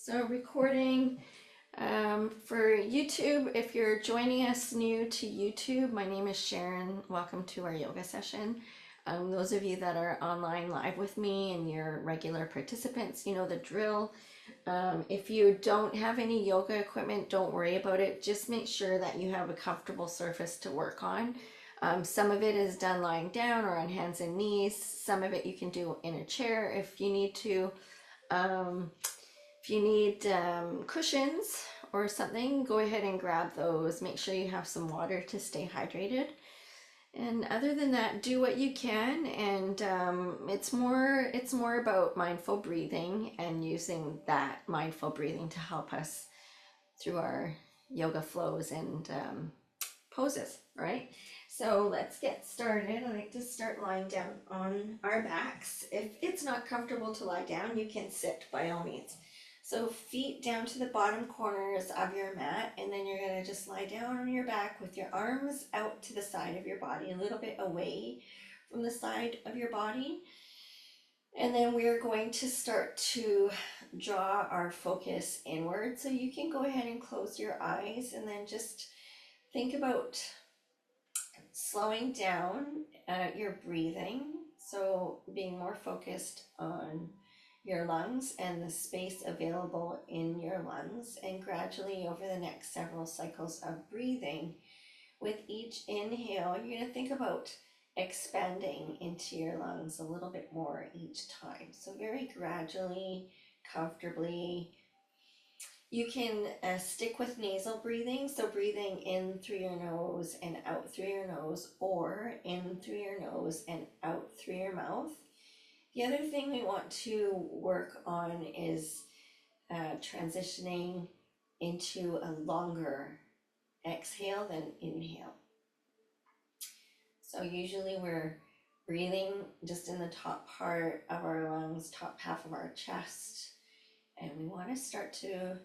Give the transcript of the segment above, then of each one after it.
So recording for YouTube. If you're joining us new to YouTube, my name is Sharon. Welcome to our yoga session. Those of you that are online live with me and you're regular participants, you know the drill. If you don't have any yoga equipment, don't worry about it. Just make sure that you have a comfortable surface to work on. Some of it is done lying down or on hands and knees. Some of it you can do in a chair if you need to. If you need cushions or something, go ahead and grab those. Make sure you have some water to stay hydrated. And other than that, do what you can. And it's more about mindful breathing and using that mindful breathing to help us through our yoga flows and poses, right? So let's get started. I like to start lying down on our backs. If it's not comfortable to lie down, you can sit by all means. So feet down to the bottom corners of your mat, and then you're gonna just lie down on your back with your arms out to the side of your body, a little bit away from the side of your body. And then we're going to start to draw our focus inward. So you can go ahead and close your eyes and then just think about slowing down your breathing. So being more focused on your lungs and the space available in your lungs, and gradually over the next several cycles of breathing, with each inhale, you're going to think about expanding into your lungs a little bit more each time. So very gradually, comfortably. You can stick with nasal breathing, so breathing in through your nose and out through your nose, or in through your nose and out through your mouth. The other thing we want to work on is transitioning into a longer exhale than inhale. So usually we're breathing just in the top part of our lungs, top half of our chest, and we want to start to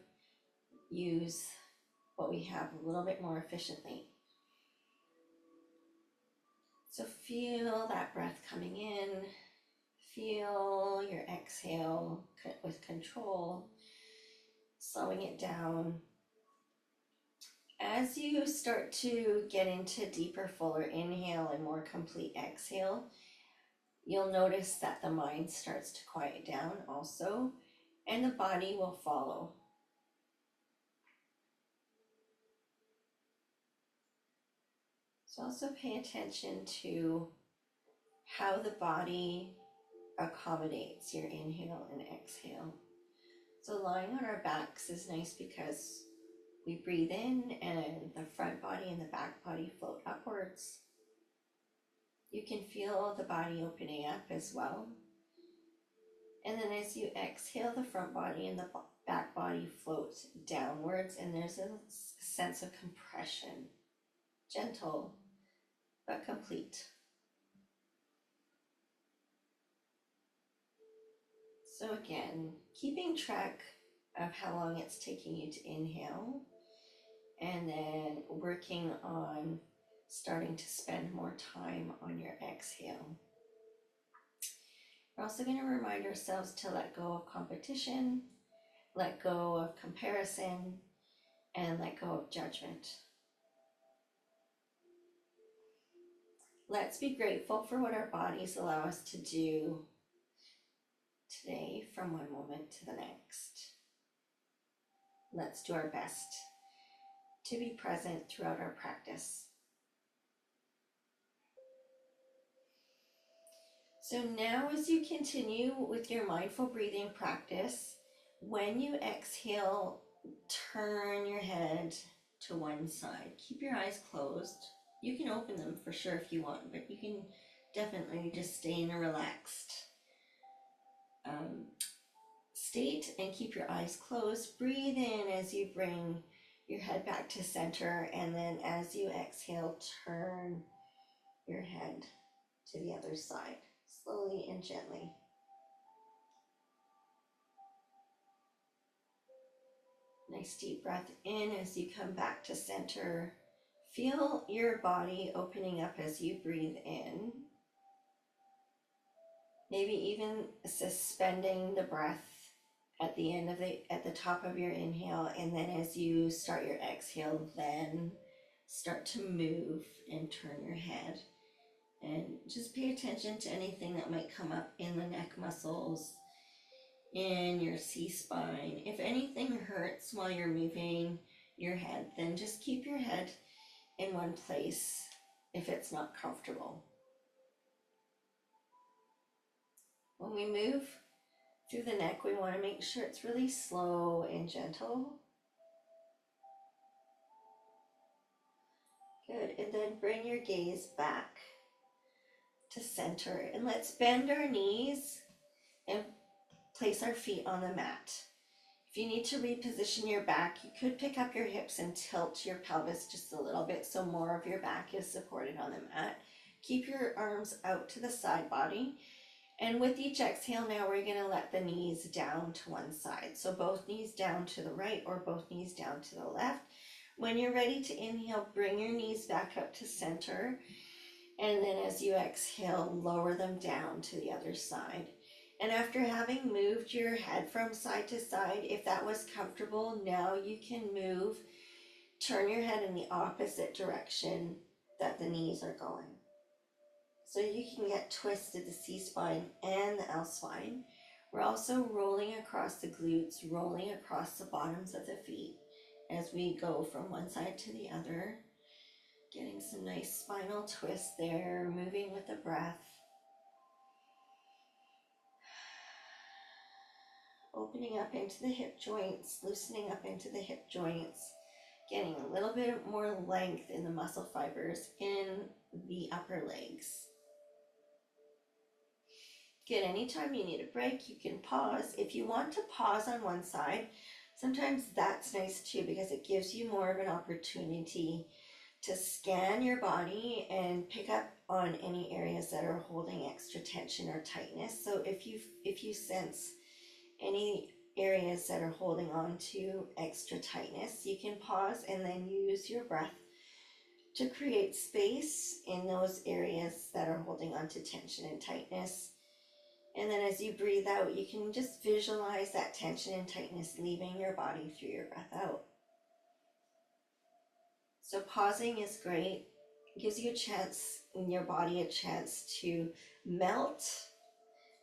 use what we have a little bit more efficiently. So feel that breath coming in. Feel your exhale with control, slowing it down. As you start to get into deeper, fuller inhale and more complete exhale, you'll notice that the mind starts to quiet down also, and the body will follow. So also pay attention to how the body accommodates your inhale and exhale. So lying on our backs is nice because we breathe in and the front body and the back body float upwards. You can feel the body opening up as well. And then as you exhale, the front body and the back body float downwards, and there's a sense of compression, gentle but complete. So again, keeping track of how long it's taking you to inhale, and then working on starting to spend more time on your exhale. We're also going to remind ourselves to let go of competition, let go of comparison, and let go of judgment. Let's be grateful for what our bodies allow us to do today from one moment to the next. Let's do our best to be present throughout our practice. So now as you continue with your mindful breathing practice, when you exhale, turn your head to one side. Keep your eyes closed. You can open them for sure if you want, but you can definitely just stay in a relaxed state and keep your eyes closed. Breathe in as you bring your head back to center, and then as you exhale, turn your head to the other side, slowly and gently. Nice deep breath in as you come back to center. Feel your body opening up as you breathe in. Maybe even suspending the breath at the end of at the top of your inhale, and then as you start your exhale, then start to move and turn your head. And just pay attention to anything that might come up in the neck muscles, in your C-spine. If anything hurts while you're moving your head, then just keep your head in one place if it's not comfortable. When we move through the neck, we want to make sure it's really slow and gentle. Good, and then bring your gaze back to center, and let's bend our knees and place our feet on the mat. If you need to reposition your back, you could pick up your hips and tilt your pelvis just a little bit so more of your back is supported on the mat. Keep your arms out to the side body. And with each exhale now, we're going to let the knees down to one side. So both knees down to the right or both knees down to the left. When you're ready to inhale, bring your knees back up to center. And then as you exhale, lower them down to the other side. And after having moved your head from side to side, if that was comfortable, now you can turn your head in the opposite direction that the knees are going. So you can get twisted the C-spine and the L-spine. We're also rolling across the glutes, rolling across the bottoms of the feet as we go from one side to the other. Getting some nice spinal twist there, moving with the breath. Opening up into the hip joints, loosening up into the hip joints, getting a little bit more length in the muscle fibers in the upper legs. Good, anytime you need a break, you can pause. If you want to pause on one side, sometimes that's nice too because it gives you more of an opportunity to scan your body and pick up on any areas that are holding extra tension or tightness. So if you sense any areas that are holding on to extra tightness, you can pause and then use your breath to create space in those areas that are holding on to tension and tightness. And then as you breathe out, you can just visualize that tension and tightness leaving your body through your breath out. So pausing is great. It gives you a chance, in your body, a chance to melt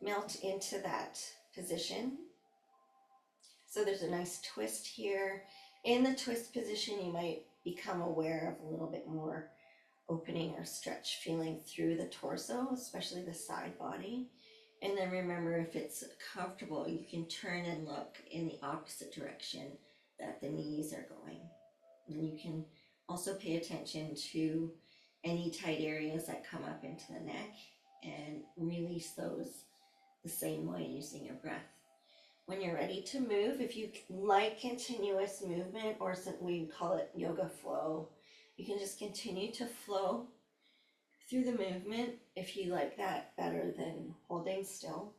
into that position. So there's a nice twist here. In the twist position, you might become aware of a little bit more opening or stretch feeling through the torso, especially the side body. And then remember, if it's comfortable, you can turn and look in the opposite direction that the knees are going. And you can also pay attention to any tight areas that come up into the neck and release those the same way using your breath. When you're ready to move, if you like continuous movement, or we call it yoga flow, you can just continue to flow through the movement if you like that better than holding still.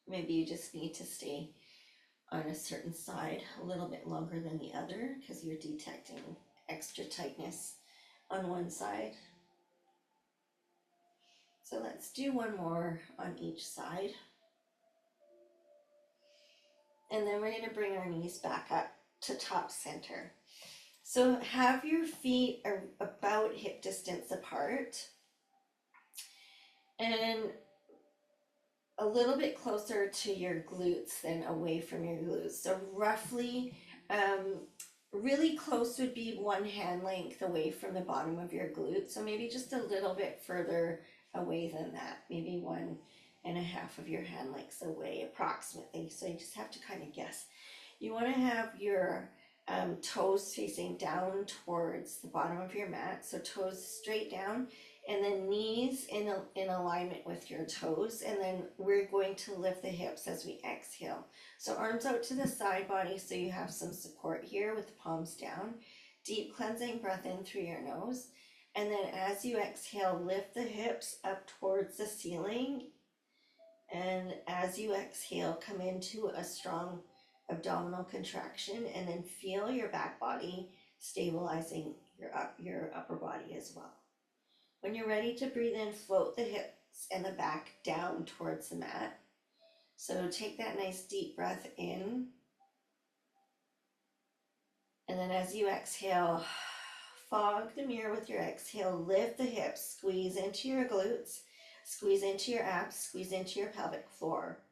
Maybe you just need to stay on a certain side a little bit longer than the other because you're detecting extra tightness on one side. So let's do one more on each side. And then we're going to bring our knees back up to top center. So have your feet about hip distance apart and a little bit closer to your glutes than away from your glutes. So roughly, really close would be one hand length away from the bottom of your glute. So maybe just a little bit further away than that, maybe 1.5 of your hand lengths away approximately. So you just have to kind of guess. You want to have your toes facing down towards the bottom of your mat, so toes straight down, and then knees in alignment with your toes. And then we're going to lift the hips as we exhale. So arms out to the side body so you have some support here with the palms down. Deep cleansing breath in through your nose. And then as you exhale, lift the hips up towards the ceiling. And as you exhale, come into a strong abdominal contraction, and then feel your back body stabilizing your upper body as well. When you're ready to breathe in, float the hips and the back down towards the mat. So take that nice deep breath in. And then as you exhale, fog the mirror with your exhale, lift the hips, squeeze into your glutes, squeeze into your abs, squeeze into your pelvic floor.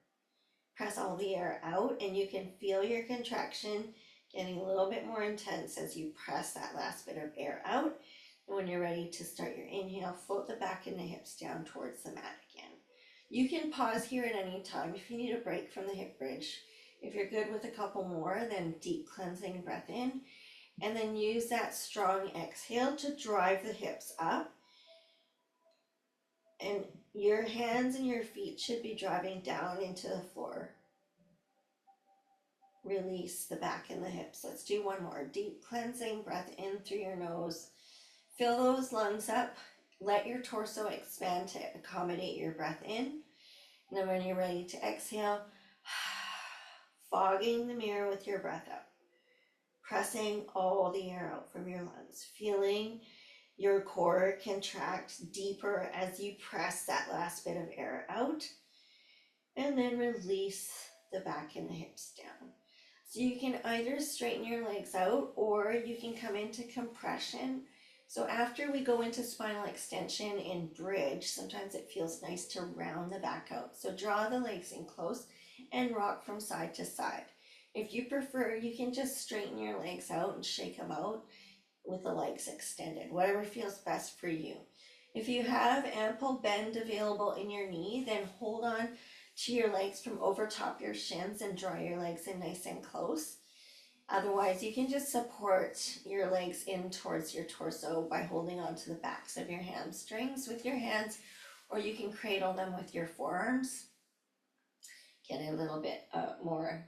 Press all the air out, and you can feel your contraction getting a little bit more intense as you press that last bit of air out. And when you're ready to start your inhale, float the back and the hips down towards the mat again. You can pause here at any time if you need a break from the hip bridge. If you're good with a couple more, then deep cleansing breath in, and then use that strong exhale to drive the hips up. And your hands and your feet should be driving down into the floor. Release the back and the hips. Let's do one more. Deep cleansing breath in through your nose. Fill those lungs up. Let your torso expand to accommodate your breath in. And then when you're ready to exhale, fogging the mirror with your breath out. Pressing all the air out from your lungs. Feeling your core contract deeper as you press that last bit of air out. And then release the back and the hips down. So you can either straighten your legs out or you can come into compression. So after we go into spinal extension and bridge, sometimes it feels nice to round the back out. So draw the legs in close and rock from side to side. If you prefer, you can just straighten your legs out and shake them out with the legs extended, whatever feels best for you. If you have ample bend available in your knee, then hold on to your legs from over top your shins and draw your legs in nice and close. Otherwise, you can just support your legs in towards your torso by holding onto the backs of your hamstrings with your hands, or you can cradle them with your forearms. Get a little bit more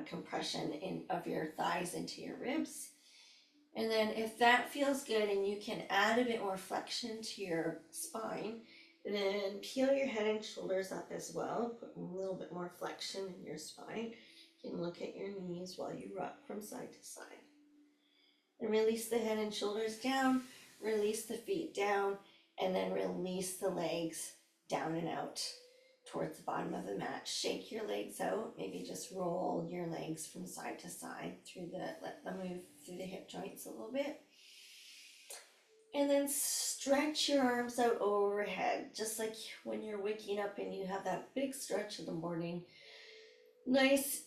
compression of your thighs into your ribs. And then if that feels good and you can add a bit more flexion to your spine, then peel your head and shoulders up as well. Put a little bit more flexion in your spine. You can look at your knees while you rock from side to side. And release the head and shoulders down, release the feet down, and then release the legs down and out towards the bottom of the mat. Shake your legs out, maybe just roll your legs from side to side let them move through the hip joints a little bit. And then stretch your arms out overhead, just like when you're waking up and you have that big stretch in the morning. Nice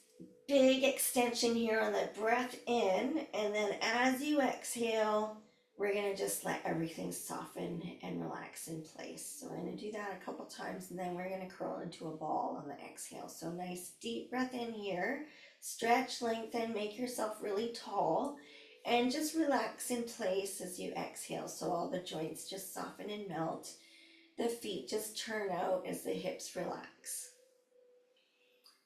big extension here on the breath in, and then as you exhale, we're gonna just let everything soften and relax in place. So we're gonna do that a couple times, and then we're gonna curl into a ball on the exhale. So nice deep breath in here, stretch, lengthen, make yourself really tall, and just relax in place as you exhale. So all the joints just soften and melt. The feet just turn out as the hips relax.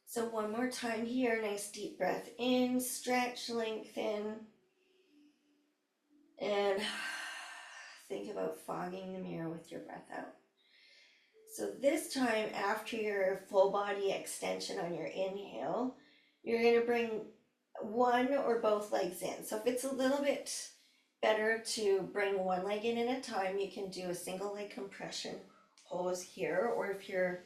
So one more time here, nice deep breath in, stretch, lengthen, and think about fogging the mirror with your breath out. So this time, after your full body extension on your inhale, you're going to bring one or both legs in. So if it's a little bit better to bring one leg in at a time, you can do a single leg compression pose here, or if you're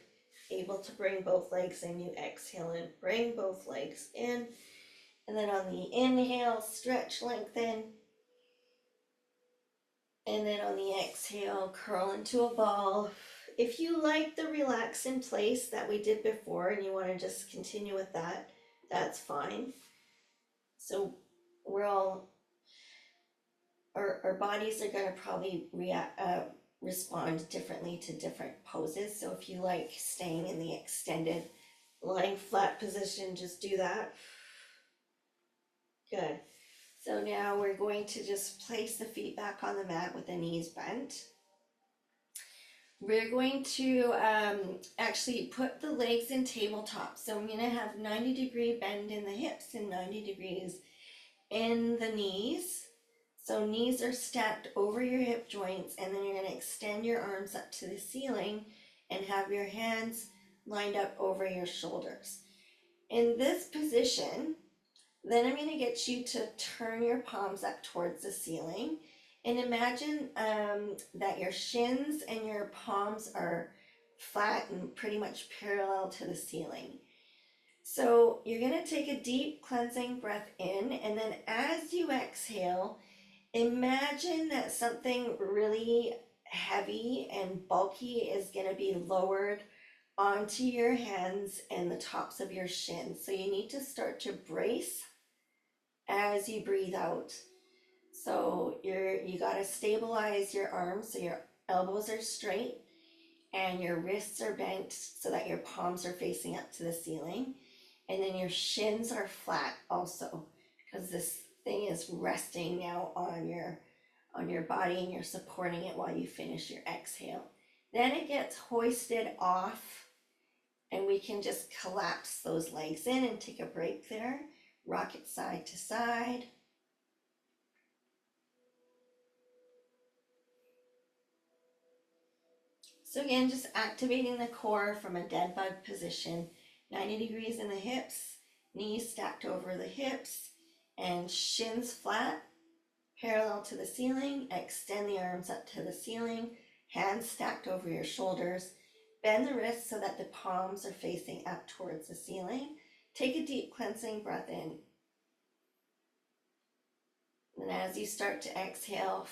able to bring both legs in, you exhale and bring both legs in, and then on the inhale, stretch, lengthen, and then on the exhale, curl into a ball. If you like the relax in place that we did before and you want to just continue with that, that's fine. So we're all, our bodies are going to probably respond differently to different poses. So if you like staying in the extended lying flat position, just do that. Good. So now we're going to just place the feet back on the mat with the knees bent. We're going to actually put the legs in tabletop. So I'm going to have 90-degree bend in the hips and 90 degrees in the knees. So knees are stacked over your hip joints, and then you're going to extend your arms up to the ceiling and have your hands lined up over your shoulders. In this position, then I'm going to get you to turn your palms up towards the ceiling, and imagine that your shins and your palms are flat and pretty much parallel to the ceiling. So you're going to take a deep cleansing breath in, and then as you exhale, imagine that something really heavy and bulky is going to be lowered onto your hands and the tops of your shins. So you need to start to brace as you breathe out. So you got to stabilize your arms so your elbows are straight and your wrists are bent so that your palms are facing up to the ceiling. And then your shins are flat also, because this thing is resting now on your body, and you're supporting it while you finish your exhale. Then it gets hoisted off, and we can just collapse those legs in and take a break there. Rock it side to side. So again, just activating the core from a dead bug position, 90 degrees in the hips, knees stacked over the hips, and shins flat, parallel to the ceiling. Extend the arms up to the ceiling, hands stacked over your shoulders. Bend the wrists so that the palms are facing up towards the ceiling. Take a deep cleansing breath in. And as you start to exhale,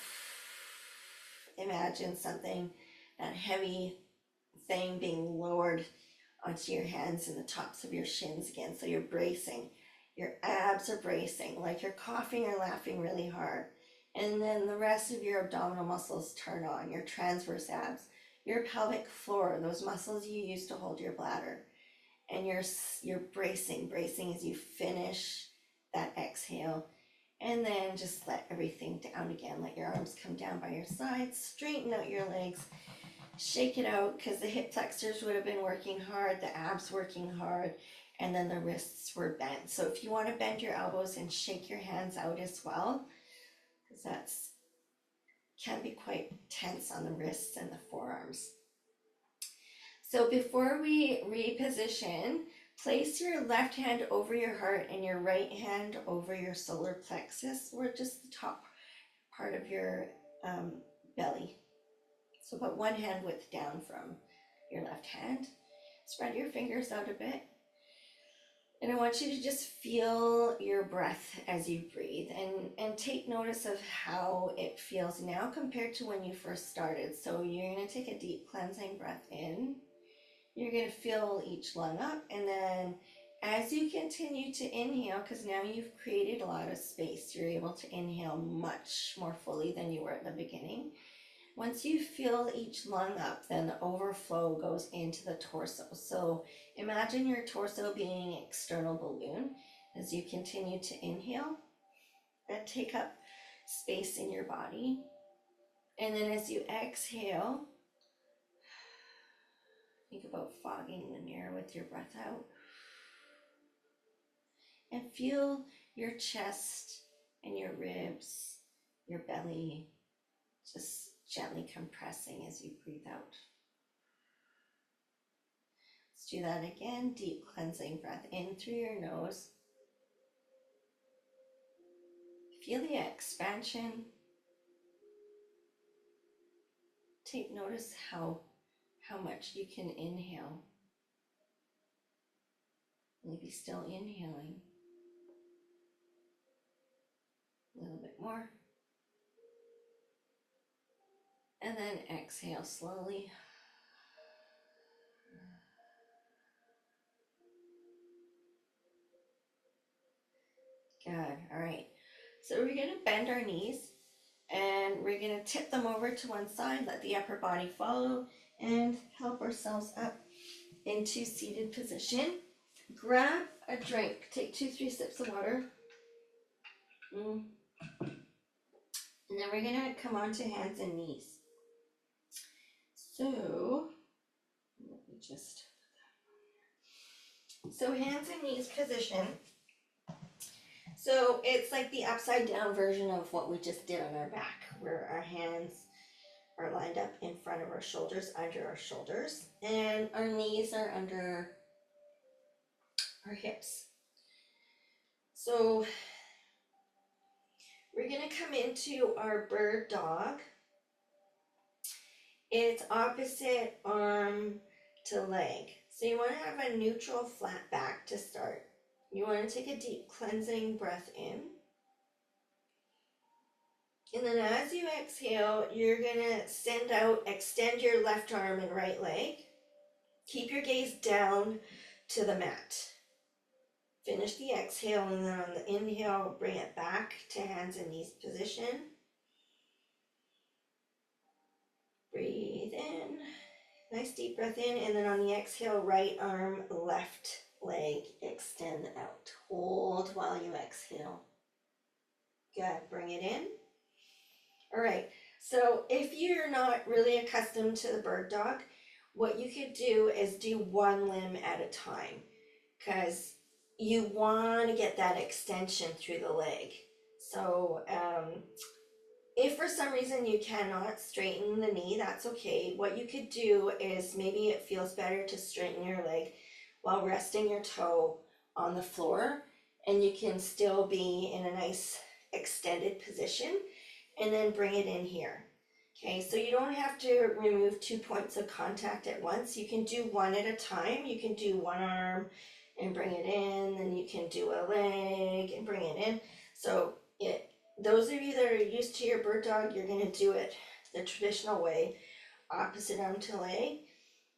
imagine something, that heavy thing being lowered onto your hands and the tops of your shins again. So you're bracing. Your abs are bracing, like you're coughing or laughing really hard. And then the rest of your abdominal muscles turn on, your transverse abs, your pelvic floor, those muscles you use to hold your bladder. And you're bracing as you finish that exhale. And then just let everything down again. Let your arms come down by your sides, straighten out your legs, shake it out, because the hip flexors would have been working hard, the abs working hard, and then the wrists were bent. So if you want to bend your elbows and shake your hands out as well, because that's can be quite tense on the wrists and the forearms. So before we reposition, place your left hand over your heart and your right hand over your solar plexus, or just the top part of your belly. So about one hand width down from your left hand. Spread your fingers out a bit. And I want you to just feel your breath as you breathe, and take notice of how it feels now compared to when you first started. So you're going to take a deep cleansing breath in. You're going to fill each lung up, and then as you continue to inhale, because now you've created a lot of space, you're able to inhale much more fully than you were at the beginning. Once you fill each lung up, then the overflow goes into the torso. So imagine your torso being an external balloon as you continue to inhale and take up space in your body. And then as you exhale, think about fogging the mirror with your breath out. And feel your chest and your ribs, your belly, just gently compressing as you breathe out. Let's do that again. Deep cleansing breath in through your nose. Feel the expansion. Take notice how much you can inhale. Maybe still inhaling. A little bit more. And then exhale slowly. Good. All right. So we're going to bend our knees, and we're going to tip them over to one side, let the upper body follow, and help ourselves up into seated position. Grab a drink. Take 2-3 sips of water. And then we're going to come onto hands and knees. So, let me just... So hands and knees position. So it's like the upside down version of what we just did on our back, where our hands are lined up in front of our shoulders, under our shoulders, and our knees are under our hips. So we're going to come into our bird dog. It's opposite arm to leg. So you want to have a neutral flat back to start. You want to take a deep cleansing breath in. And then as you exhale, you're going to send out, extend your left arm and right leg. Keep your gaze down to the mat. Finish the exhale, and then on the inhale, bring it back to hands and knees position. Breathe in. Nice deep breath in, and then on the exhale, right arm, left leg, extend out. Hold while you exhale. Good, bring it in. All right, so if you're not really accustomed to the bird dog, what you could do is do one limb at a time, because you want to get that extension through the leg. So if for some reason you cannot straighten the knee, that's okay. What you could do is, maybe it feels better to straighten your leg while resting your toe on the floor, and you can still be in a nice extended position, and then bring it in here. Okay, so you don't have to remove 2 points of contact at once. You can do one at a time. You can do one arm and bring it in, then you can do a leg and bring it in. So those of you that are used to your bird dog, you're going to do it the traditional way, opposite arm to leg.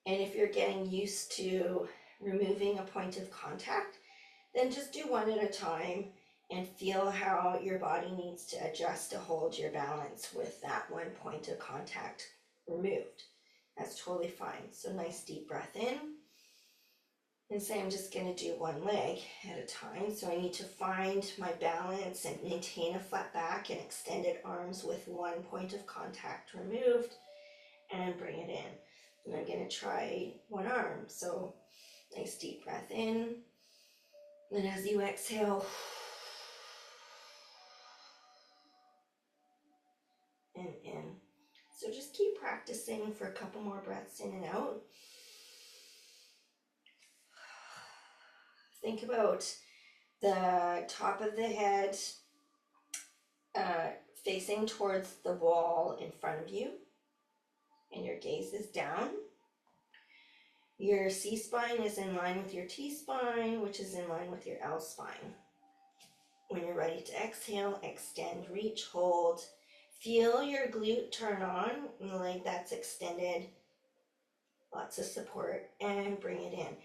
And if you're getting used to removing a point of contact, then just do one at a time and feel how your body needs to adjust to hold your balance with that 1 point of contact removed. That's totally fine. So nice deep breath in. And say I'm just going to do one leg at a time. So I need to find my balance and maintain a flat back and extended arms with 1 point of contact removed, and bring it in. And I'm going to try one arm. So nice deep breath in. And as you exhale, and in. So just keep practicing for a couple more breaths in and out. Think about the top of the head facing towards the wall in front of you, and your gaze is down. Your C-spine is in line with your T-spine, which is in line with your L-spine. When you're ready to exhale, extend, reach, hold. Feel your glute turn on, and the leg that's extended. Lots of support, and bring it in.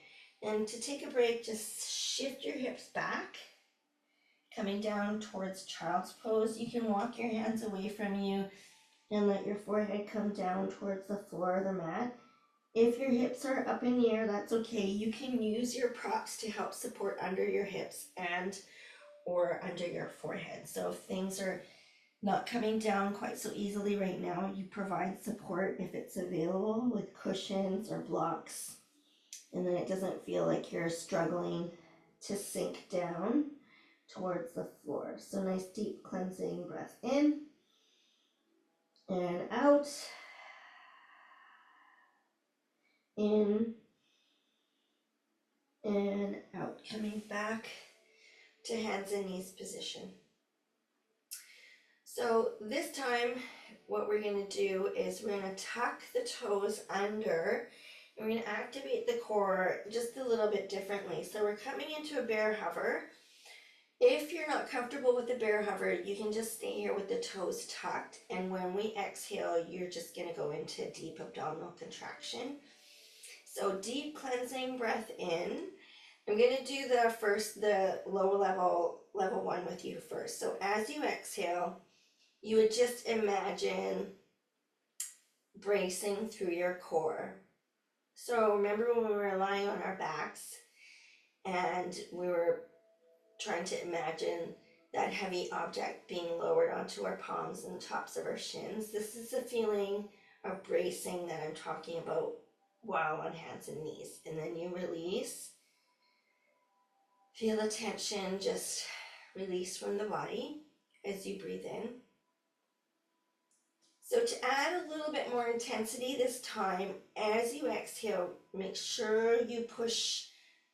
And to take a break, just shift your hips back, coming down towards child's pose. You can walk your hands away from you and let your forehead come down towards the floor of the mat. If your hips are up in the air, that's okay. You can use your props to help support under your hips and or under your forehead. So if things are not coming down quite so easily right now, you provide support if it's available with cushions or blocks, and then it doesn't feel like you're struggling to sink down towards the floor. So nice deep cleansing breath in and out. In and out. Coming back to hands and knees position. So this time what we're going to do is we're going to tuck the toes under, and we're going to activate the core just a little bit differently. So we're coming into a bear hover. If you're not comfortable with the bear hover, you can just stay here with the toes tucked, and when we exhale, you're just going to go into deep abdominal contraction. So deep cleansing breath in. I'm going to do the lower level 1 with you first. So as you exhale, you would just imagine bracing through your core. So remember when we were lying on our backs and we were trying to imagine that heavy object being lowered onto our palms and the tops of our shins? This is the feeling of bracing that I'm talking about while on hands and knees. And then you release. Feel the tension just release from the body as you breathe in. So to add a little bit more intensity this time, as you exhale, make sure you push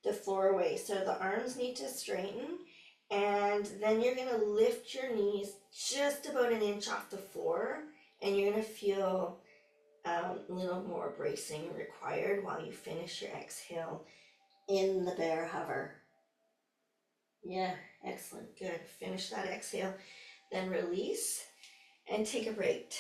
the floor away. So the arms need to straighten, and then you're going to lift your knees just about an inch off the floor, and you're going to feel A little more bracing required while you finish your exhale in the bear hover. Yeah, excellent, good. Finish that exhale, then release and take a break.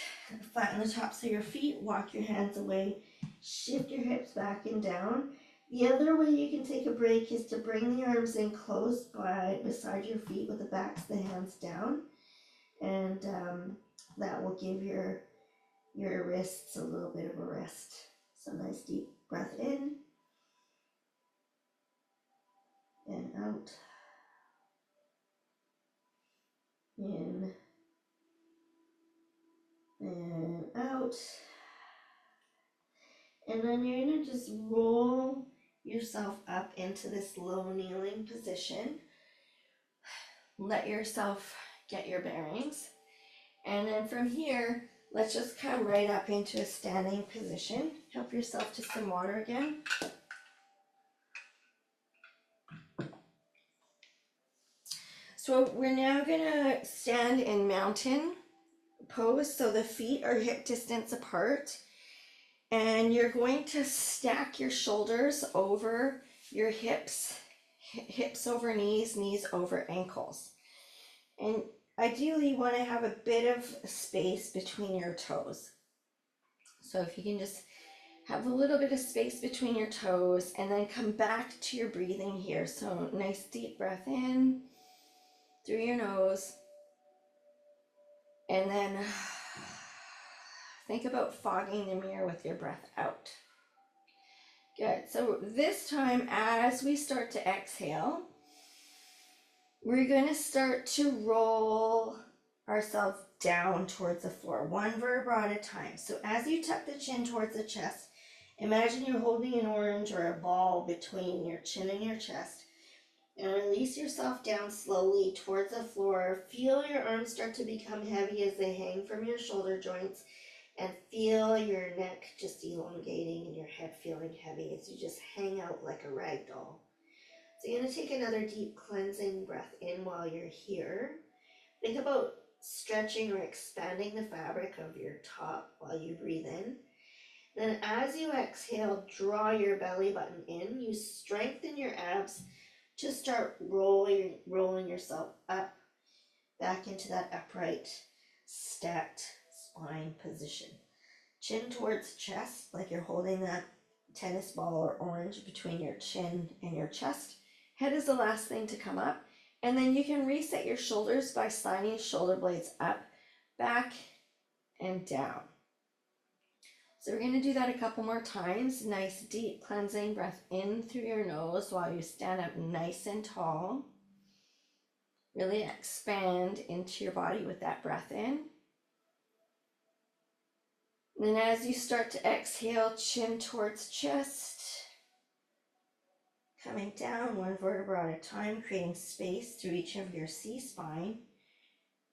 Flatten the tops of your feet, walk your hands away, shift your hips back and down. The other way you can take a break is to bring the arms in close beside your feet with the backs of the hands down, and that will give your wrists a little bit of a rest. So nice deep breath in and out. In and out. And then you're going to just roll yourself up into this low kneeling position. Let yourself get your bearings. And then from here, let's just come right up into a standing position. Help yourself to some water again. So we're now going to stand in mountain pose. So the feet are hip distance apart. And you're going to stack your shoulders over your hips, hips over knees, knees over ankles. And ideally you want to have a bit of space between your toes. So if you can just have a little bit of space between your toes and then come back to your breathing here. So nice deep breath in through your nose. And then think about fogging the mirror with your breath out. Good. So this time, as we start to exhale, we're going to start to roll ourselves down towards the floor, one vertebra at a time. So as you tuck the chin towards the chest, imagine you're holding an orange or a ball between your chin and your chest, and release yourself down slowly towards the floor. Feel your arms start to become heavy as they hang from your shoulder joints, and feel your neck just elongating and your head feeling heavy as you just hang out like a rag doll. So you're going to take another deep cleansing breath in while you're here. Think about stretching or expanding the fabric of your top while you breathe in. Then as you exhale, draw your belly button in. You strengthen your abs to start rolling yourself up, back into that upright, stacked spine position. Chin towards chest, like you're holding that tennis ball or orange between your chin and your chest. Head is the last thing to come up. And then you can reset your shoulders by sliding shoulder blades up, back, and down. So we're going to do that a couple more times. Nice deep cleansing breath in through your nose while you stand up nice and tall. Really expand into your body with that breath in. And then as you start to exhale, chin towards chest. Coming down one vertebra at a time, creating space through each of your C-spine.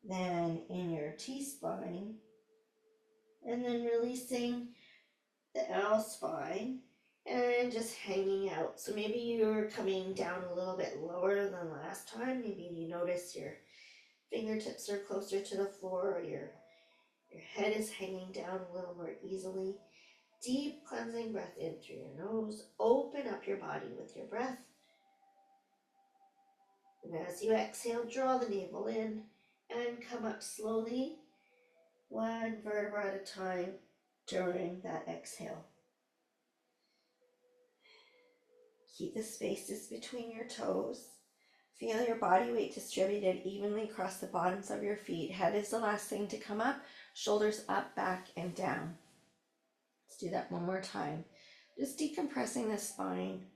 Then in your T-spine. And then releasing the L-spine. And just hanging out. So maybe you're coming down a little bit lower than last time. Maybe you notice your fingertips are closer to the floor, or your head is hanging down a little more easily. Deep cleansing breath in through your nose. Open up your body with your breath. And as you exhale, draw the navel in and come up slowly, one vertebra at a time during that exhale. Keep the spaces between your toes. Feel your body weight distributed evenly across the bottoms of your feet. Head is the last thing to come up. Shoulders up, back, and down. Let's do that one more time. Just decompressing the spine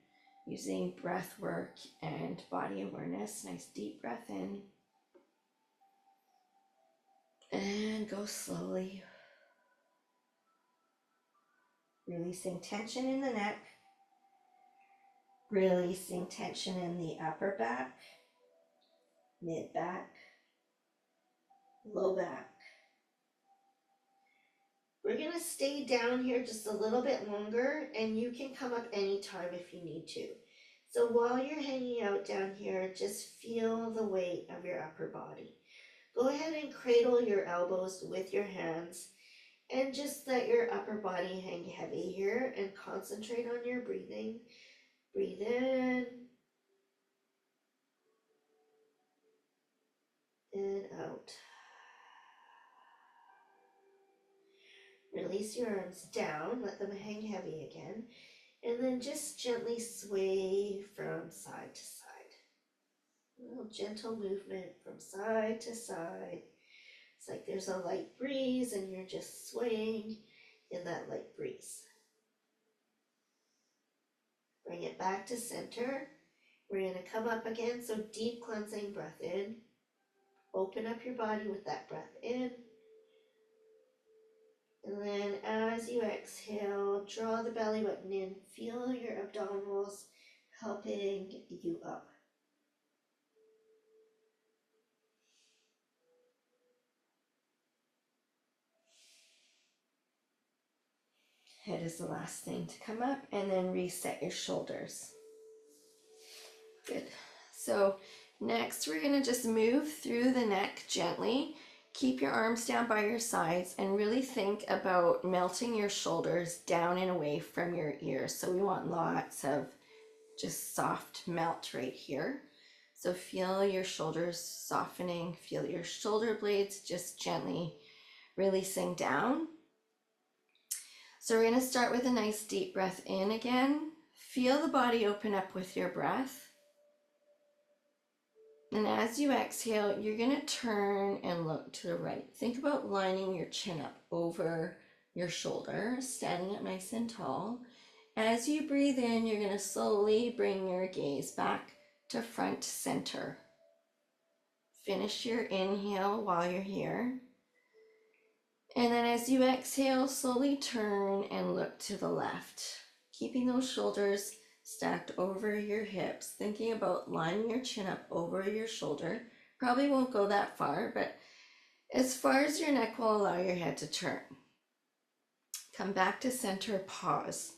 using breath work and body awareness. Nice deep breath in. And go slowly. Releasing tension in the neck. Releasing tension in the upper back, mid back, low back. We're going to stay down here just a little bit longer, and you can come up anytime if you need to. So while you're hanging out down here, just feel the weight of your upper body. Go ahead and cradle your elbows with your hands And just let your upper body hang heavy here and concentrate on your breathing. Breathe in and out. Release your arms down, let them hang heavy again, and then just gently sway from side to side. A little gentle movement from side to side. It's like there's a light breeze and you're just swaying in that light breeze. Bring it back to center. We're going to come up again, so deep cleansing breath in. Open up your body with that breath in. And then as you exhale, draw the belly button in. Feel your abdominals helping you up. Head is the last thing to come up, and then reset your shoulders. Good. So next we're going to just move through the neck gently. Keep your arms down by your sides and really think about melting your shoulders down and away from your ears. So we want lots of just soft melt right here. So feel your shoulders softening, feel your shoulder blades just gently releasing down. So we're going to start with a nice deep breath in again. Feel the body open up with your breath. And as you exhale, you're going to turn and look to the right. Think about lining your chin up over your shoulder, standing up nice and tall. As you breathe in, you're going to slowly bring your gaze back to front center. Finish your inhale while you're here. And then as you exhale, slowly turn and look to the left, keeping those shoulders stacked over your hips, thinking about lining your chin up over your shoulder. Probably won't go that far, but as far as your neck will allow your head to turn. Come back to center, pause.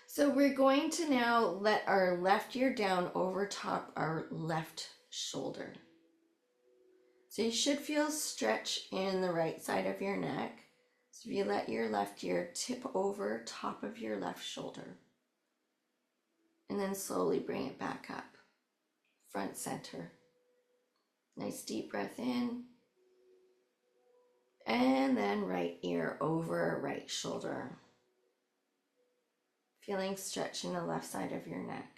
So we're going to now let our left ear down over top our left shoulder. So you should feel stretch in the right side of your neck. So if you let your left ear tip over top of your left shoulder, and then slowly bring it back up, front center. Nice deep breath in, and then right ear over right shoulder. Feeling stretch in the left side of your neck.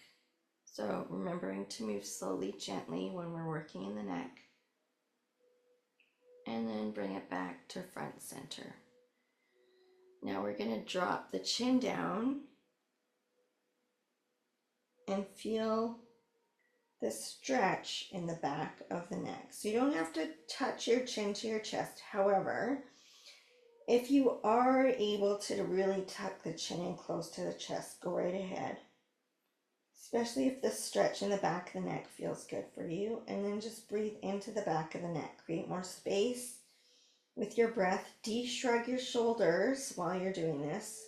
So remembering to move slowly, gently when we're working in the neck. And then bring it back to front center. Now we're going to drop the chin down and feel the stretch in the back of the neck. So you don't have to touch your chin to your chest. However, if you are able to really tuck the chin in close to the chest, go right ahead. Especially if the stretch in the back of the neck feels good for you. And then just breathe into the back of the neck. Create more space with your breath. De-shrug your shoulders while you're doing this.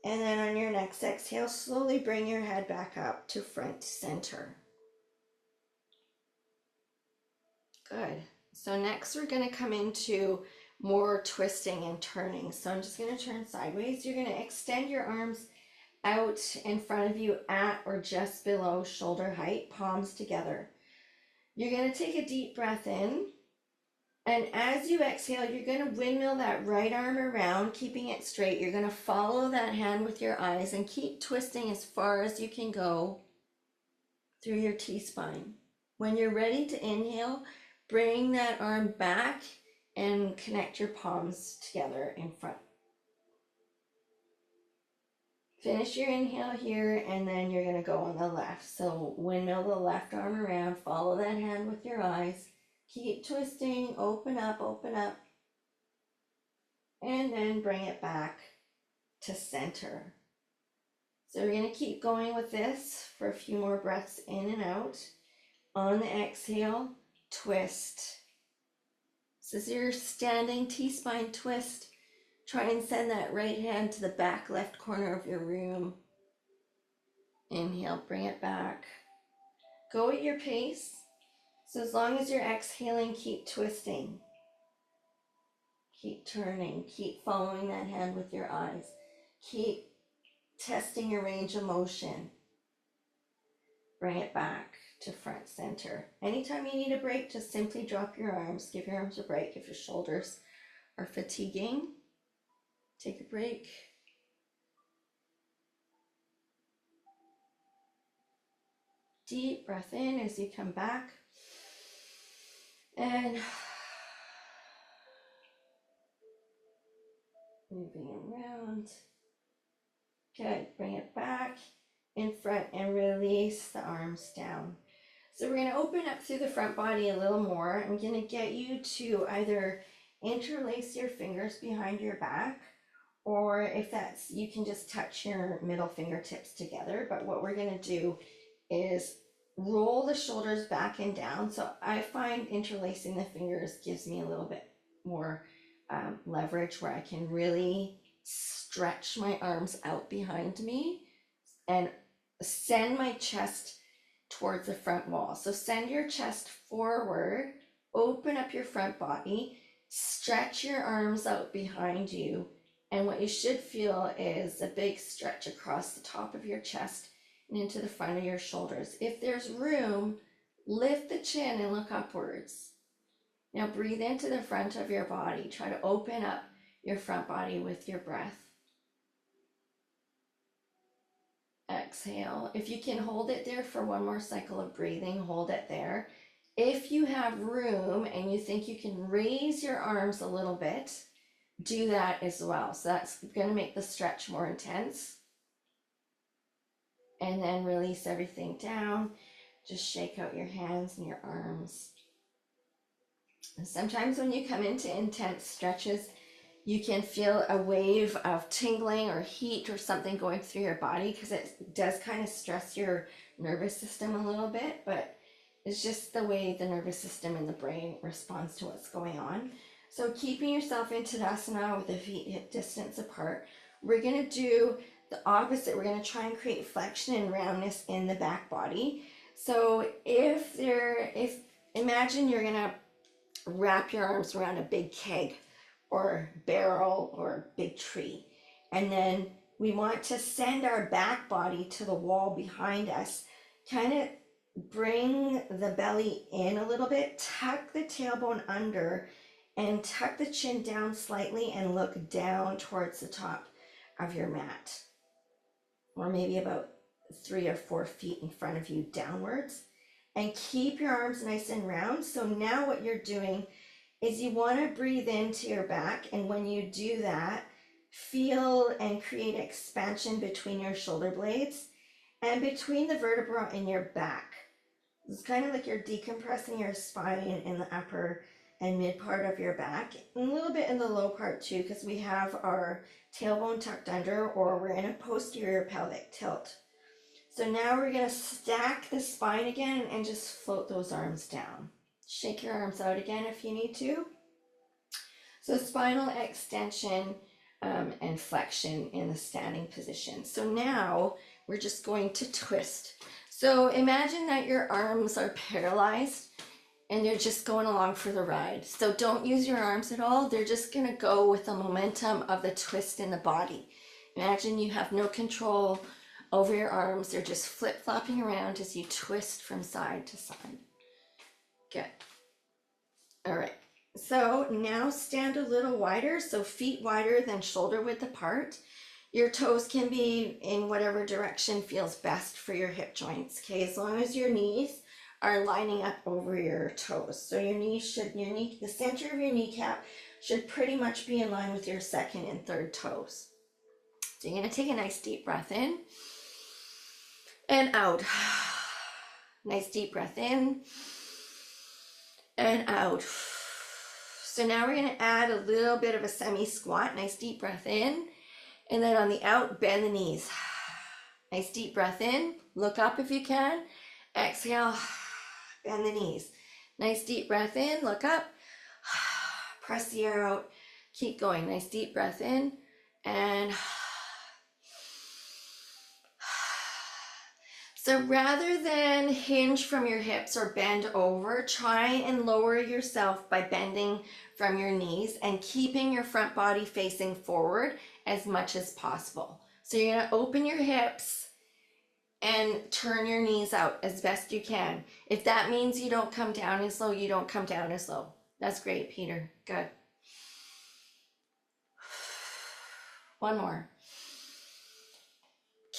And then on your next exhale, slowly bring your head back up to front center. Good. So next we're going to come into more twisting and turning. So I'm just going to turn sideways. You're going to extend your arms out in front of you at or just below shoulder height, palms together. You're going to take a deep breath in, and as you exhale, you're going to windmill that right arm around, keeping it straight. You're going to follow that hand with your eyes and keep twisting as far as you can go through your T-spine. When you're ready to inhale, bring that arm back and connect your palms together in front. Finish your inhale here, and then you're going to go on the left. So windmill the left arm around, follow that hand with your eyes, keep twisting, open up, and then bring it back to center. So we're going to keep going with this for a few more breaths in and out. On the exhale, twist. This is your standing T-spine twist. Try and send that right hand to the back left corner of your room. Inhale, bring it back. Go at your pace. So as long as you're exhaling, keep twisting, keep turning, keep following that hand with your eyes, keep testing your range of motion. Bring it back to front center. Anytime you need a break, just simply drop your arms, give your arms a break. If your shoulders are fatiguing, take a break. Deep breath in as you come back. And moving around. Good. Bring it back in front and release the arms down. So we're going to open up through the front body a little more. I'm going to get you to either interlace your fingers behind your back, or if that's, you can just touch your middle fingertips together. But what we're going to do is roll the shoulders back and down. So I find interlacing the fingers gives me a little bit more leverage, where I can really stretch my arms out behind me and send my chest towards the front wall. So send your chest forward, open up your front body, stretch your arms out behind you, and what you should feel is a big stretch across the top of your chest and into the front of your shoulders. If there's room, lift the chin and look upwards. Now breathe into the front of your body. Try to open up your front body with your breath. Exhale. If you can hold it there for one more cycle of breathing, hold it there. If you have room and you think you can raise your arms a little bit, do that as well. So that's going to make the stretch more intense. And then release everything down. Just shake out your hands and your arms. And sometimes when you come into intense stretches, you can feel a wave of tingling or heat or something going through your body, because it does kind of stress your nervous system a little bit, but it's just the way the nervous system and the brain responds to what's going on. So keeping yourself in Tadasana with the feet hip distance apart, we're going to do the opposite. We're going to try and create flexion and roundness in the back body. So imagine you're going to wrap your arms around a big keg or barrel or big tree, and then we want to send our back body to the wall behind us. Kind of bring the belly in a little bit, tuck the tailbone under, and tuck the chin down slightly and look down towards the top of your mat, or maybe about 3 or 4 feet in front of you downwards, and keep your arms nice and round. So now what you're doing is you want to breathe into your back, and when you do that, feel and create expansion between your shoulder blades and between the vertebra in your back. It's kind of like you're decompressing your spine in the upper and mid part of your back, and a little bit in the low part too, because we have our tailbone tucked under, or we're in a posterior pelvic tilt. So now we're going to stack the spine again and just float those arms down. Shake your arms out again if you need to. So spinal extension and flexion in the standing position. So now we're just going to twist. So imagine that your arms are paralyzed and they're just going along for the ride. So don't use your arms at all. They're just going to go with the momentum of the twist in the body. Imagine you have no control over your arms. They're just flip-flopping around as you twist from side to side. Good. All right. So now stand a little wider, so feet wider than shoulder width apart. Your toes can be in whatever direction feels best for your hip joints, okay? As long as your knees are lining up over your toes. So the center of your kneecap should pretty much be in line with your second and third toes. So you're gonna take a nice deep breath in and out. Nice deep breath in and out. So now we're going to add a little bit of a semi-squat. Nice deep breath in, and then on the out, bend the knees. Nice deep breath in, look up if you can. Exhale, bend the knees. Nice deep breath in, look up. Press the air out, keep going. Nice deep breath in, and So rather than hinge from your hips or bend over, try and lower yourself by bending from your knees and keeping your front body facing forward as much as possible. So you're going to open your hips and turn your knees out as best you can. If that means you don't come down as low, you don't come down as low. That's great, Peter. Good. One more.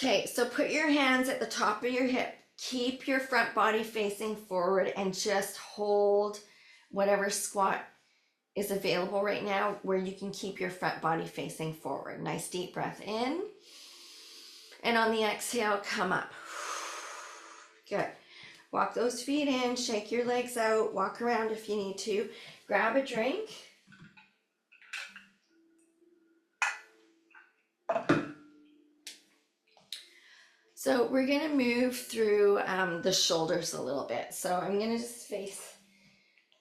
Okay, so put your hands at the top of your hip. Keep your front body facing forward and just hold whatever squat is available right now where you can keep your front body facing forward. Nice deep breath in. And on the exhale, come up. Good. Walk those feet in, shake your legs out, walk around if you need to. Grab a drink. So we're going to move through the shoulders a little bit. So I'm going to just face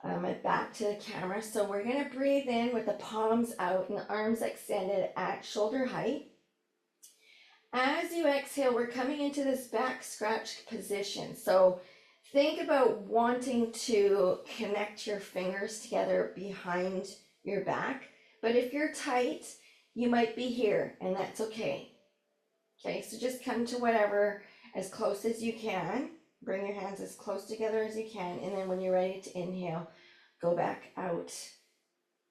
my back to the camera. So we're going to breathe in with the palms out and the arms extended at shoulder height. As you exhale, we're coming into this back scratch position. So think about wanting to connect your fingers together behind your back. But if you're tight, you might be here, and that's okay. Okay, so just come to whatever as close as you can. Bring your hands as close together as you can. And then when you're ready to inhale, go back out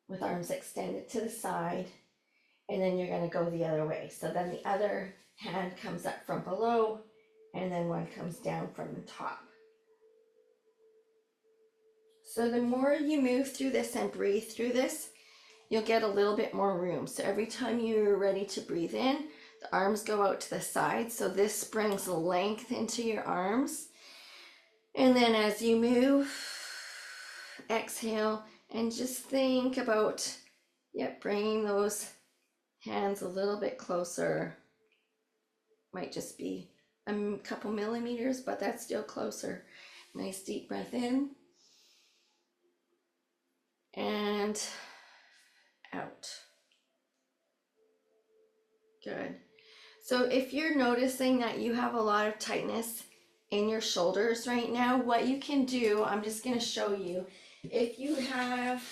with arms extended to the side. And then you're going to go the other way. So then the other hand comes up from below, and then one comes down from the top. So the more you move through this and breathe through this, you'll get a little bit more room. So every time you're ready to breathe in, the arms go out to the side. So this brings length into your arms. And then as you move, exhale, and just think about, bringing those hands a little bit closer. Might just be a couple millimeters, but that's still closer. Nice deep breath in. And out. Good. So if you're noticing that you have a lot of tightness in your shoulders right now, what you can do, I'm just going to show you. If you have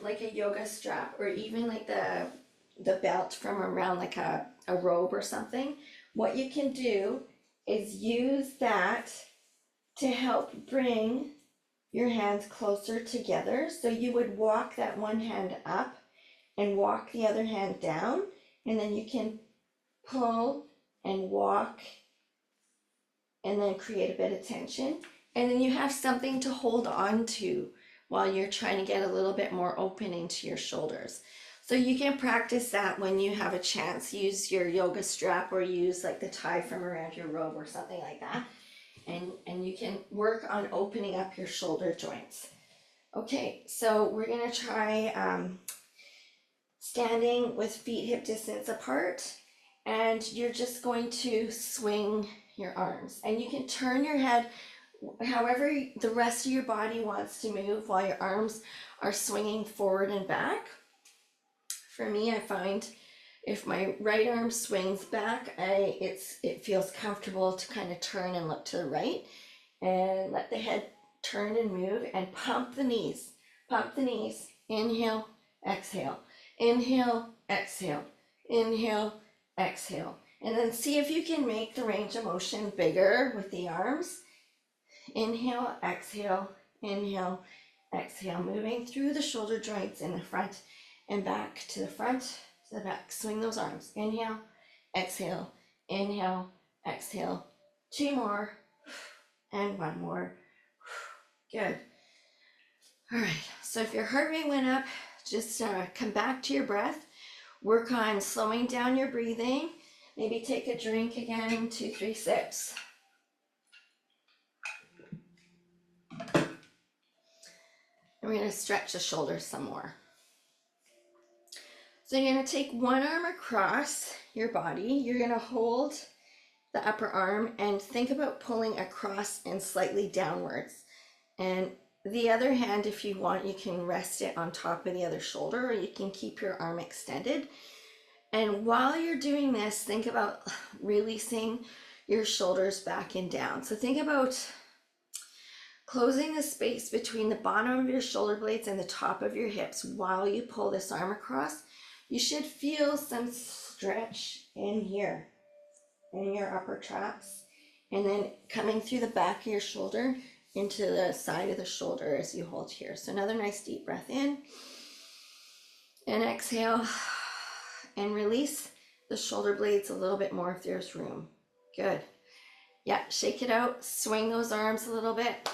like a yoga strap or even like the belt from around like a robe or something, what you can do is use that to help bring your hands closer together. So you would walk that one hand up and walk the other hand down, and then you can pull and walk and then create a bit of tension. And then you have something to hold on to while you're trying to get a little bit more opening to your shoulders. So you can practice that when you have a chance. Use your yoga strap or use like the tie from around your robe or something like that. And you can work on opening up your shoulder joints. Okay, so we're gonna try standing with feet hip distance apart, and you're just going to swing your arms. And you can turn your head however the rest of your body wants to move while your arms are swinging forward and back. For me, I find if my right arm swings back, it feels comfortable to kind of turn and look to the right and let the head turn and move, and pump the knees. Pump the knees. Inhale, exhale. Inhale, exhale. Inhale, exhale. And then see if you can make the range of motion bigger with the arms. Inhale, exhale, inhale, exhale. Moving through the shoulder joints in the front and back to the front, to the back. Swing those arms. Inhale, exhale, inhale, exhale. Two more, and one more. Good. All right, so if your heart rate went up, just come back to your breath. Work on slowing down your breathing. Maybe take a drink again, 2-3 sips. And we're going to stretch the shoulders some more. So you're going to take one arm across your body. You're going to hold the upper arm and think about pulling across and slightly downwards. And the other hand, if you want, you can rest it on top of the other shoulder, or you can keep your arm extended. And while you're doing this, think about releasing your shoulders back and down. So think about closing the space between the bottom of your shoulder blades and the top of your hips while you pull this arm across. You should feel some stretch in here, in your upper traps, and then coming through the back of your shoulder into the side of the shoulder as you hold here. So another nice deep breath in and exhale and release the shoulder blades a little bit more if there's room. Good. Yeah, shake it out, swing those arms a little bit.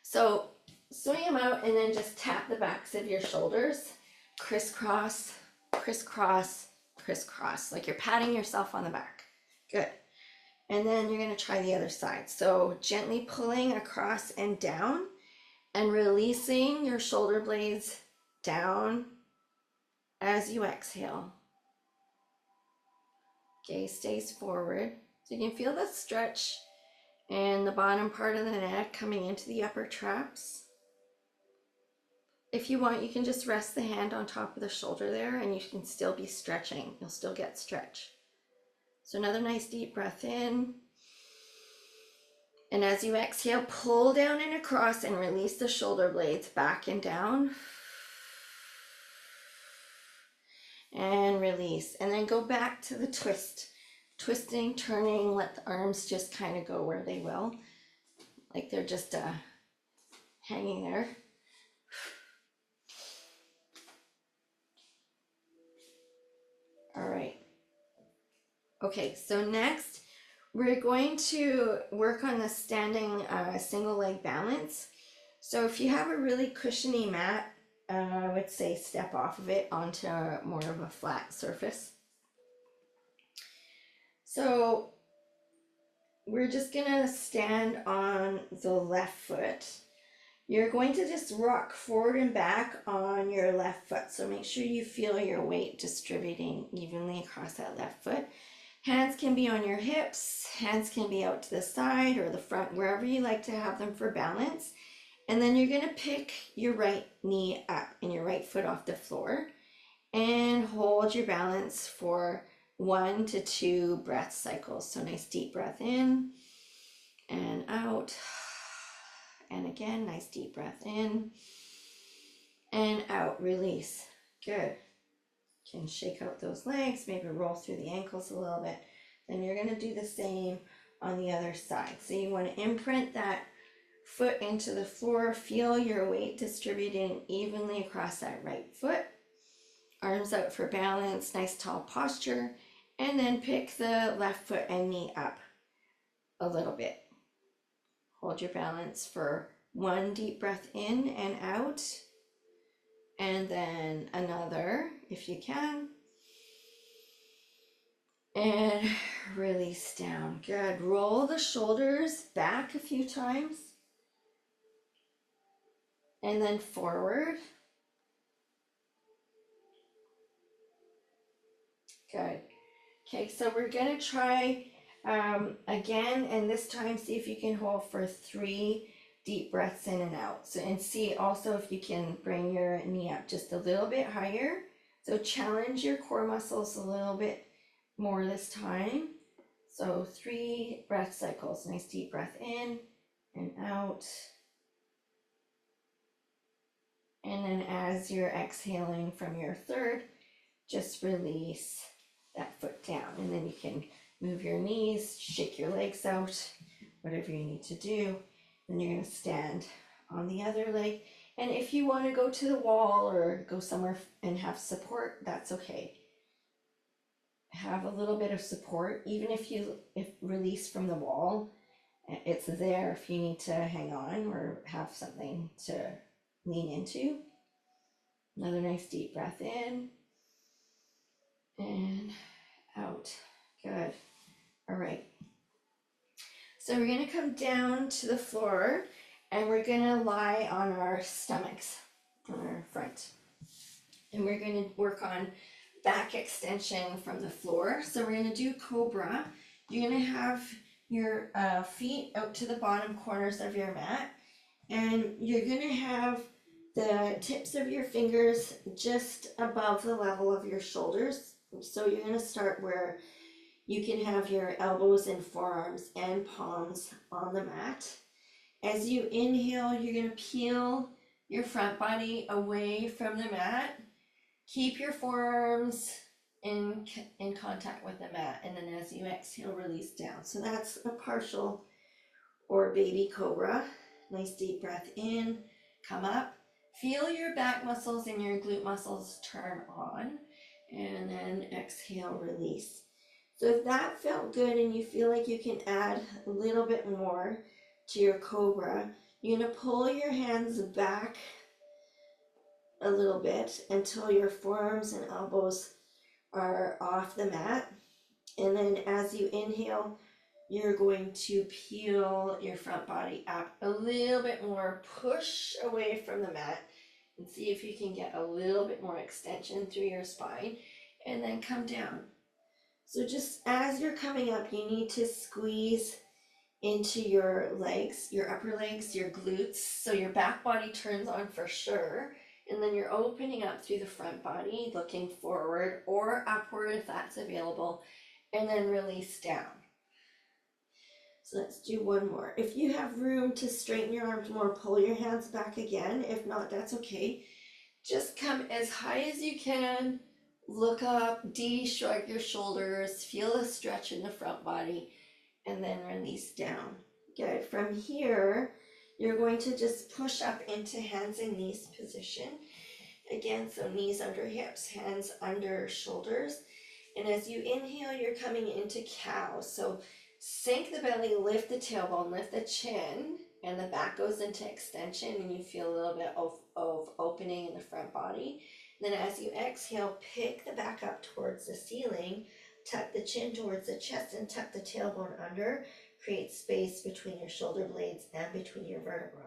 So swing them out and then just tap the backs of your shoulders, crisscross, crisscross, crisscross, like you're patting yourself on the back. Good. And then you're going to try the other side. So gently pulling across and down and releasing your shoulder blades down as you exhale. Gaze stays forward. So you can feel the stretch and the bottom part of the neck coming into the upper traps. If you want, you can just rest the hand on top of the shoulder there and you can still be stretching. You'll still get stretch. So another nice deep breath in. And as you exhale, pull down and across and release the shoulder blades back and down. And release. And then go back to the twist. Twisting, turning, let the arms just kind of go where they will. Like they're just hanging there. All right. Okay, so next we're going to work on the standing single leg balance. So if you have a really cushiony mat, I would say step off of it onto more of a flat surface. So we're just gonna stand on the left foot. You're going to just rock forward and back on your left foot. So make sure you feel your weight distributing evenly across that left foot. Hands can be on your hips, hands can be out to the side or the front, wherever you like to have them for balance. And then you're gonna pick your right knee up and your right foot off the floor and hold your balance for 1 to 2 breath cycles. So nice deep breath in and out. And again, nice deep breath in and out, release. Good. Can shake out those legs, maybe roll through the ankles a little bit. Then you're gonna do the same on the other side. So you wanna imprint that foot into the floor, feel your weight distributing evenly across that right foot. Arms out for balance, nice tall posture. And then pick the left foot and knee up a little bit. Hold your balance for 1 deep breath in and out. And then another, if you can. And release down. Good. Roll the shoulders back a few times. And then forward. Good. Okay, so we're gonna try again, and this time see if you can hold for 3 deep breaths in and out. So, and see also if you can bring your knee up just a little bit higher. So challenge your core muscles a little bit more this time. So 3 breath cycles. Nice deep breath in and out. And then as you're exhaling from your third, just release that foot down. And then you can move your knees, shake your legs out, whatever you need to do. Then you're going to stand on the other leg. And if you want to go to the wall or go somewhere and have support, that's okay. Have a little bit of support, even if release from the wall, it's there if you need to hang on or have something to lean into. Another nice deep breath in and out. Good. All right. So we're going to come down to the floor and we're going to lie on our stomachs, on our front. And we're going to work on back extension from the floor. So we're going to do cobra. You're going to have your feet out to the bottom corners of your mat. And you're going to have the tips of your fingers just above the level of your shoulders. So you're going to start where You can have your elbows and forearms and palms on the mat. As you inhale, you're going to peel your front body away from the mat. Keep your forearms in contact with the mat, and then as you exhale, release down. So that's a partial or baby cobra. Nice deep breath in, come up, feel your back muscles and your glute muscles turn on, and then exhale, release. So if that felt good and you feel like you can add a little bit more to your cobra, you're going to pull your hands back a little bit until your forearms and elbows are off the mat. And then as you inhale, you're going to peel your front body up a little bit more, push away from the mat, and see if you can get a little bit more extension through your spine, and then come down. So just as you're coming up, you need to squeeze into your legs, your upper legs, your glutes, so your back body turns on for sure. And then you're opening up through the front body, looking forward or upward if that's available, and then release down. So let's do one more. If you have room to straighten your arms more, pull your hands back again. If not, that's okay. Just come as high as you can, look up, shrug your shoulders, feel the stretch in the front body, and then release down. Good. From here, you're going to just push up into hands and knees position. Again, so knees under hips, hands under shoulders. And as you inhale, you're coming into cow. So sink the belly, lift the tailbone, lift the chin, and the back goes into extension, and you feel a little bit of opening in the front body. And then as you exhale, pick the back up towards the ceiling, tuck the chin towards the chest, and tuck the tailbone under. Create space between your shoulder blades and between your vertebrae.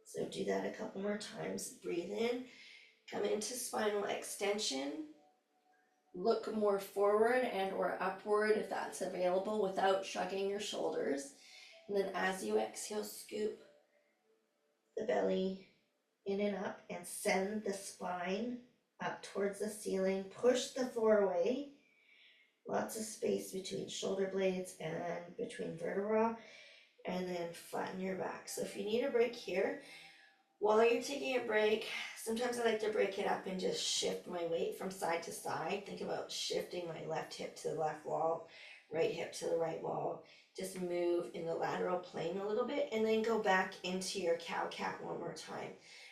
So do that a couple more times. Breathe in, come into spinal extension. Look more forward and or upward if that's available without shrugging your shoulders. And then as you exhale, scoop the belly in and up and send the spine up towards the ceiling. Push the floor away. Lots of space between shoulder blades and between vertebra. And then flatten your back. So if you need a break here, while you're taking a break, sometimes I like to break it up and just shift my weight from side to side. Think about shifting my left hip to the left wall, right hip to the right wall. Just move in the lateral plane a little bit, and then go back into your cow-cat one more time.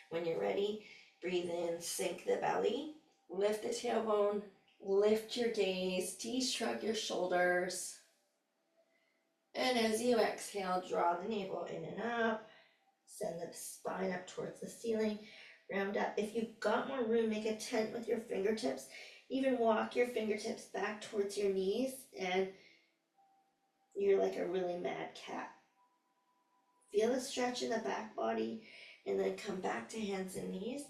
When you're ready, breathe in, sink the belly, lift the tailbone, lift your gaze, shrug your shoulders. And as you exhale, draw the navel in and up. Send the spine up towards the ceiling, round up. If you've got more room, make a tent with your fingertips. Even walk your fingertips back towards your knees, and you're like a really mad cat. Feel the stretch in the back body, and then come back to hands and knees,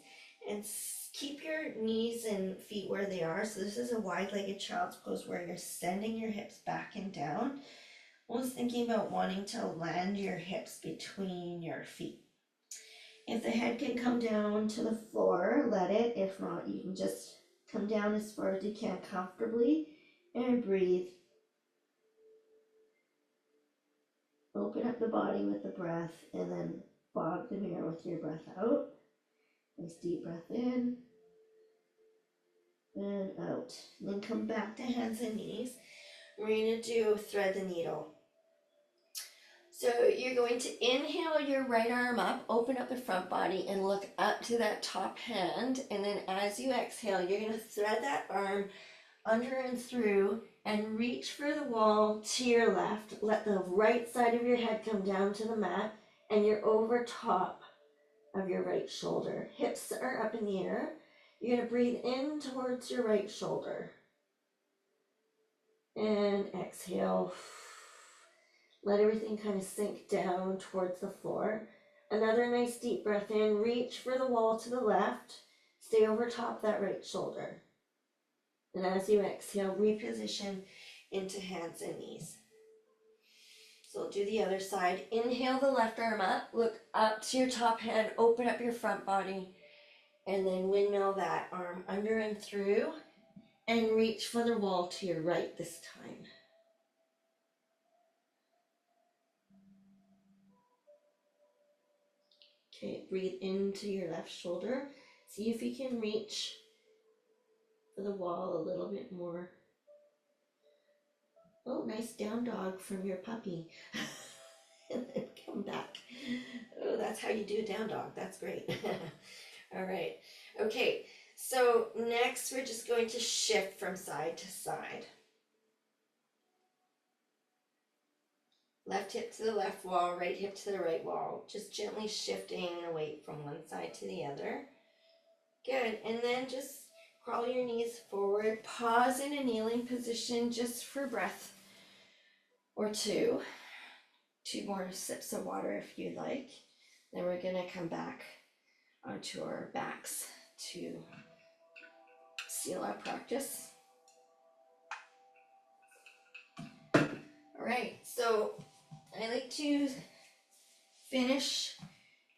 and keep your knees and feet where they are. So this is a wide-legged child's pose where you're sending your hips back and down. Almost thinking about wanting to land your hips between your feet. If the head can come down to the floor, let it. If not, you can just come down as far as you can comfortably and breathe. Open up the body with the breath, and then fog the mirror with your breath out. Nice deep breath in and out. And then come back to hands and knees. We're going to do thread the needle. So you're going to inhale your right arm up, open up the front body, and look up to that top hand. And then as you exhale, you're going to thread that arm under and through and reach for the wall to your left. Let the right side of your head come down to the mat, and you're over top of your right shoulder. Hips are up in the air. You're going to breathe in towards your right shoulder. And exhale. Let everything kind of sink down towards the floor. Another nice deep breath in. Reach for the wall to the left. Stay over top that right shoulder. And as you exhale, reposition into hands and knees. So we'll do the other side. Inhale the left arm up. Look up to your top hand. Open up your front body. And then windmill that arm under and through. And reach for the wall to your right this time. Okay, breathe into your left shoulder. See if you can reach for the wall a little bit more. Oh, nice down dog from your puppy. And then come back. Oh, that's how you do a down dog. That's great. All right. Okay, so next we're just going to shift from side to side. Left hip to the left wall, right hip to the right wall. Just gently shifting the weight from one side to the other. Good, and then just crawl your knees forward. Pause in a kneeling position just for breath or two. 2 more sips of water if you'd like. Then we're gonna come back onto our backs to seal our practice. All right, so I like to finish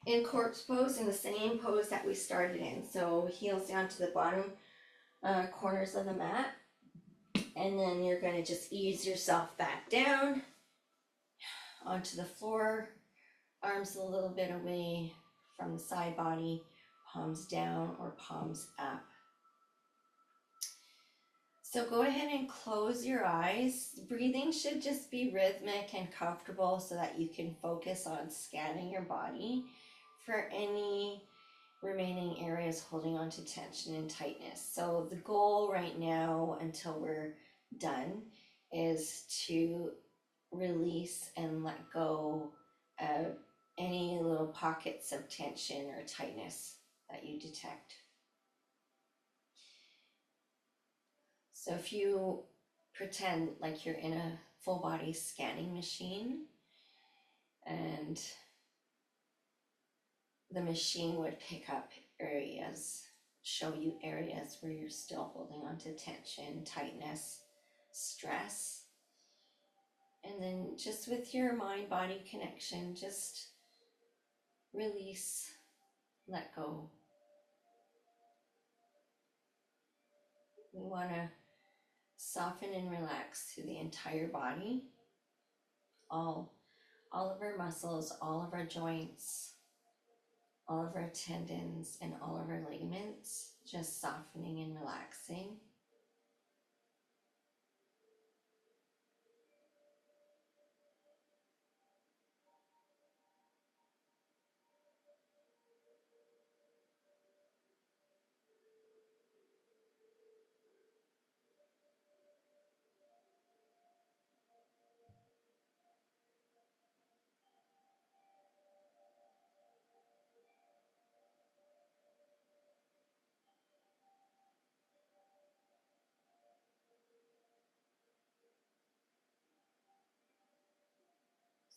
in corpse pose in the same pose that we started in. So heels down to the bottom corners of the mat. And then you're going to just ease yourself back down onto the floor. Arms a little bit away from the side body, palms down or palms up. So go ahead and close your eyes. Breathing should just be rhythmic and comfortable so that you can focus on scanning your body for any remaining areas holding on to tension and tightness. So the goal right now until we're done is to release and let go of any little pockets of tension or tightness that you detect. So if you pretend like you're in a full body scanning machine and the machine would pick up areas, show you areas where you're still holding on to tension, tightness, stress. And then just with your mind-body connection, just release, let go. We want to soften and relax through the entire body, all of our muscles, all of our joints, all of our tendons, and all of our ligaments, just softening and relaxing.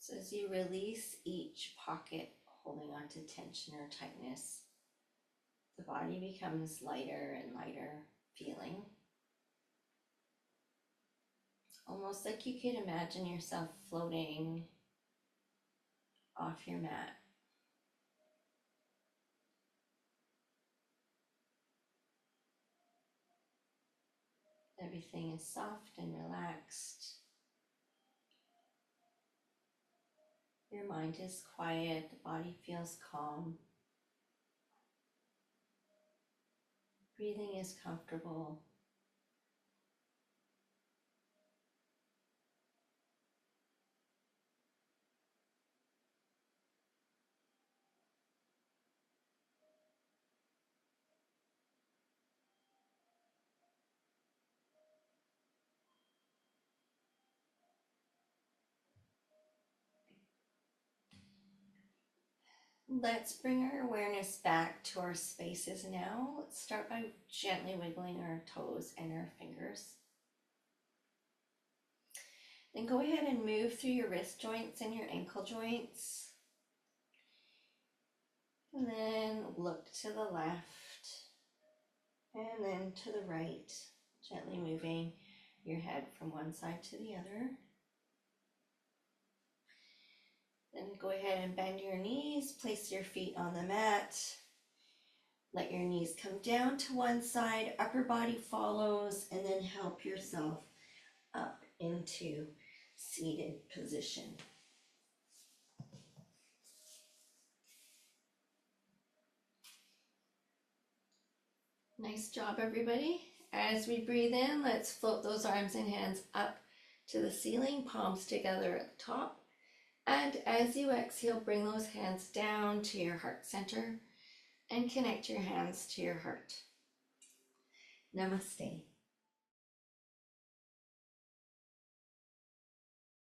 So as you release each pocket holding on to tension or tightness, the body becomes lighter and lighter feeling. Almost like you could imagine yourself floating off your mat. Everything is soft and relaxed. Your mind is quiet, the body feels calm. Breathing is comfortable. Let's bring our awareness back to our spaces now. Let's start by gently wiggling our toes and our fingers. Then go ahead and move through your wrist joints and your ankle joints. And then look to the left and then to the right, gently moving your head from one side to the other. Then go ahead and bend your knees, place your feet on the mat. Let your knees come down to one side, upper body follows, and then help yourself up into seated position. Nice job, everybody. As we breathe in, let's float those arms and hands up to the ceiling, palms together at the top. And as you exhale, bring those hands down to your heart center and connect your hands to your heart. Namaste.